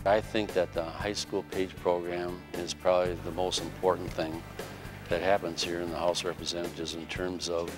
I think that the high school page program is probably the most important thing that happens here in the House of Representatives in terms of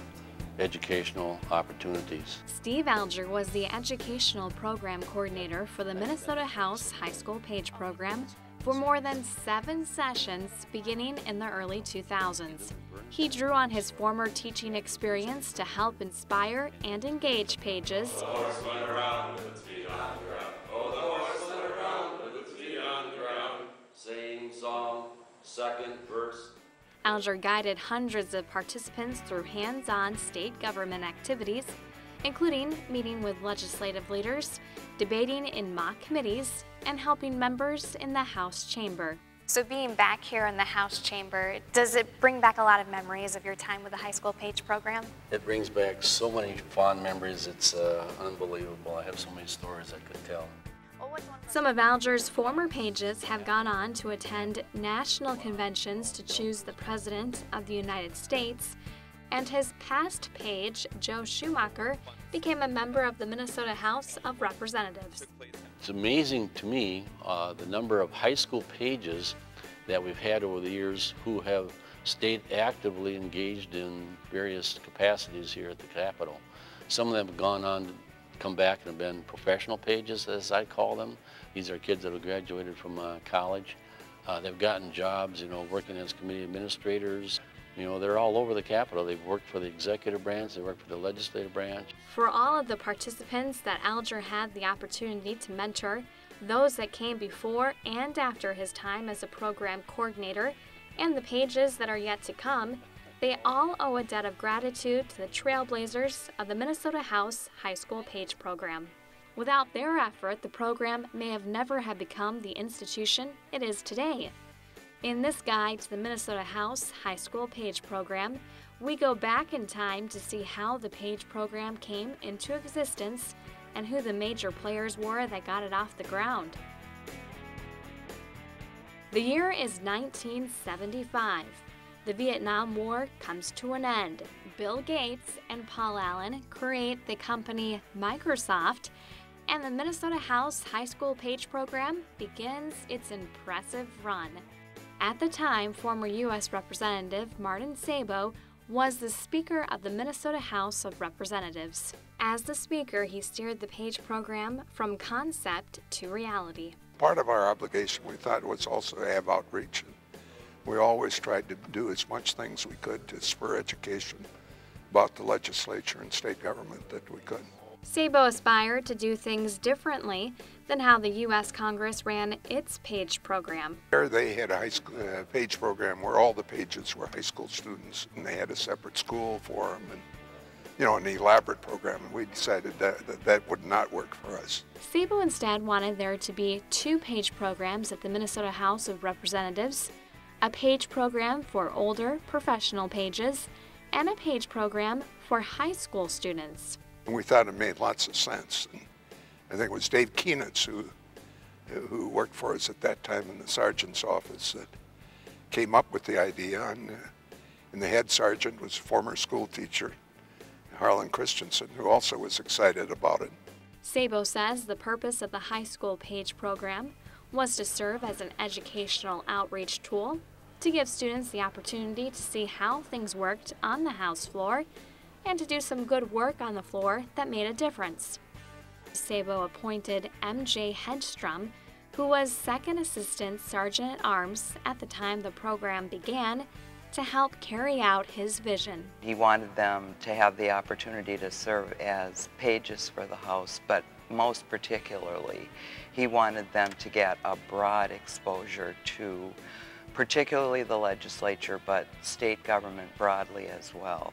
educational opportunities. Steve Alger was the educational program coordinator for the Minnesota House High School Page program for more than 7 sessions beginning in the early 2000s. He drew on his former teaching experience to help inspire and engage pages. The horse went around with its feet on the ground. Oh, the horse went around with its feet on the ground. Same song, second verse. Alger guided hundreds of participants through hands-on state government activities, including meeting with legislative leaders, debating in mock committees, and helping members in the House chamber. So being back here in the House chamber, does it bring back a lot of memories of your time with the high school page program? It brings back so many fond memories, it's unbelievable. I have so many stories I could tell. Some of Alger's former pages have gone on to attend national conventions to choose the President of the United States, and his past page, Joe Schumacher, became a member of the Minnesota House of Representatives. It's amazing to me the number of high school pages that we've had over the years who have stayed actively engaged in various capacities here at the Capitol. Some of them have gone on to come back and have been professional pages, as I call them. These are kids that have graduated from college. They've gotten jobs, working as committee administrators. They're all over the Capitol. They've worked for the executive branch, they work for the legislative branch. For all of the participants that Alger had the opportunity to mentor, those that came before and after his time as a program coordinator, and the pages that are yet to come, they all owe a debt of gratitude to the trailblazers of the Minnesota House High School Page program. Without their effort, the program may have never have become the institution it is today. In this guide to the Minnesota House High School Page program, we go back in time to see how the Page program came into existence and who the major players were that got it off the ground. The year is 1975. The Vietnam War comes to an end. Bill Gates and Paul Allen create the company Microsoft, and the Minnesota House High School Page program begins its impressive run. At the time, former U.S. Representative Martin Sabo was the Speaker of the Minnesota House of Representatives. As the Speaker, he steered the Page program from concept to reality. Part of our obligation, we thought, was also to have outreach. We always tried to do as much things we could to spur education about the legislature and state government that we could. Sabo aspired to do things differently than how the U.S. Congress ran its Page program. There they had a high school Page program where all the pages were high school students, and they had a separate school for them, and an elaborate program, and we decided that would not work for us. Sabo instead wanted there to be 2 Page programs at the Minnesota House of Representatives, a Page program for older professional pages, and a Page program for high school students. And we thought it made lots of sense. And I think it was Dave Keenitz who worked for us at that time in the sergeant's office that came up with the idea, and the head sergeant was a former school teacher, Harlan Christensen, who also was excited about it. Sabo says the purpose of the high school Page program was to serve as an educational outreach tool to give students the opportunity to see how things worked on the House floor and to do some good work on the floor that made a difference. Sabo appointed M.J. Hedstrom, who was Second Assistant Sergeant at Arms at the time the program began, to help carry out his vision. He wanted them to have the opportunity to serve as pages for the House, but most particularly, he wanted them to get a broad exposure to particularly the legislature, but state government broadly as well.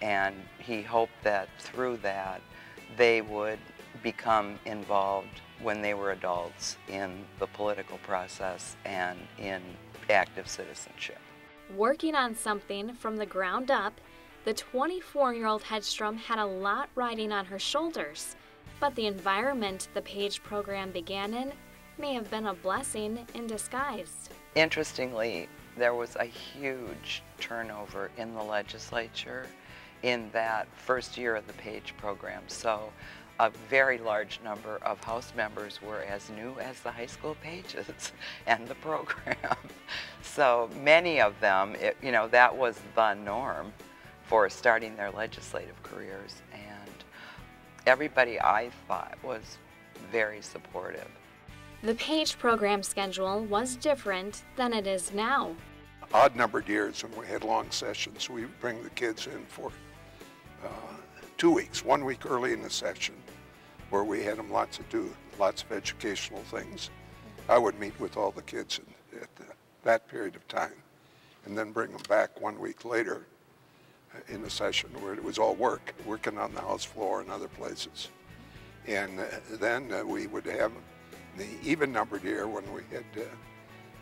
And he hoped that through that, they would become involved when they were adults in the political process and in active citizenship. Working on something from the ground up, the 24-year-old Hedstrom had a lot riding on her shoulders, but the environment the Page program began in may have been a blessing in disguise. Interestingly, there was a huge turnover in the legislature in that first year of the Page program. So a very large number of House members were as new as the high school pages and the program. So many of them, you know, that was the norm for starting their legislative careers, and everybody, I thought, was very supportive. The Page program schedule was different than it is now. Odd-numbered years when we had long sessions, we would bring the kids in for 2 weeks, 1 week early in the session, where we had them lots of educational things. I would meet with all the kids at that period of time, and then bring them back 1 week later in the session where it was all working on the House floor and other places. And then we would have the even-numbered year when we had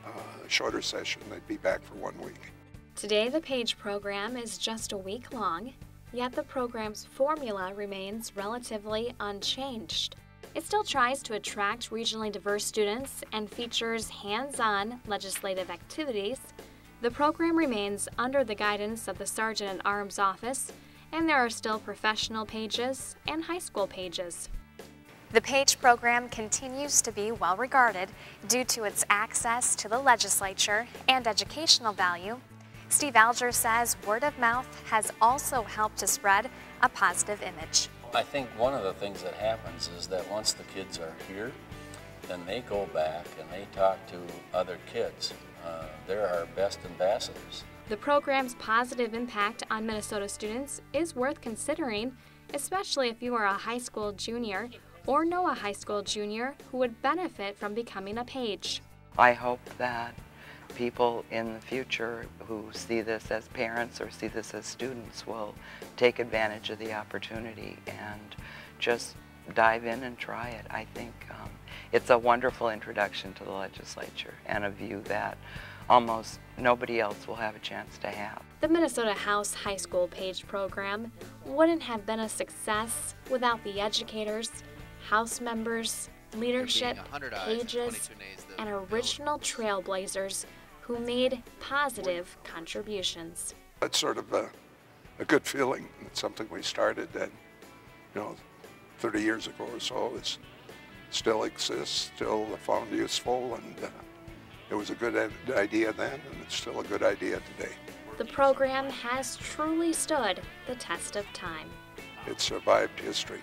a shorter session. They'd be back for 1 week. Today, the Page program is just a week long, yet the program's formula remains relatively unchanged. It still tries to attract regionally diverse students and features hands-on legislative activities. The program remains under the guidance of the Sergeant-at-Arms Office, and there are still professional pages and high school pages. The Page program continues to be well regarded due to its access to the legislature and educational value. Steve Alger says word of mouth has also helped to spread a positive image. I think one of the things that happens is that once the kids are here, then they go back and they talk to other kids. They're our best ambassadors. The program's positive impact on Minnesota students is worth considering, especially if you are a high school junior or know a high school junior who would benefit from becoming a Page. I hope that people in the future who see this as parents or see this as students will take advantage of the opportunity and just dive in and try it. I think it's a wonderful introduction to the legislature and a view that almost nobody else will have a chance to have. The Minnesota House High School Page program wouldn't have been a success without the educators, House members, leadership, pages, and original trailblazers who made positive contributions. It's sort of a good feeling. It's something we started that, 30 years ago or so. It still exists, still found useful, and it was a good idea then, and it's still a good idea today. The program has truly stood the test of time. It survived history.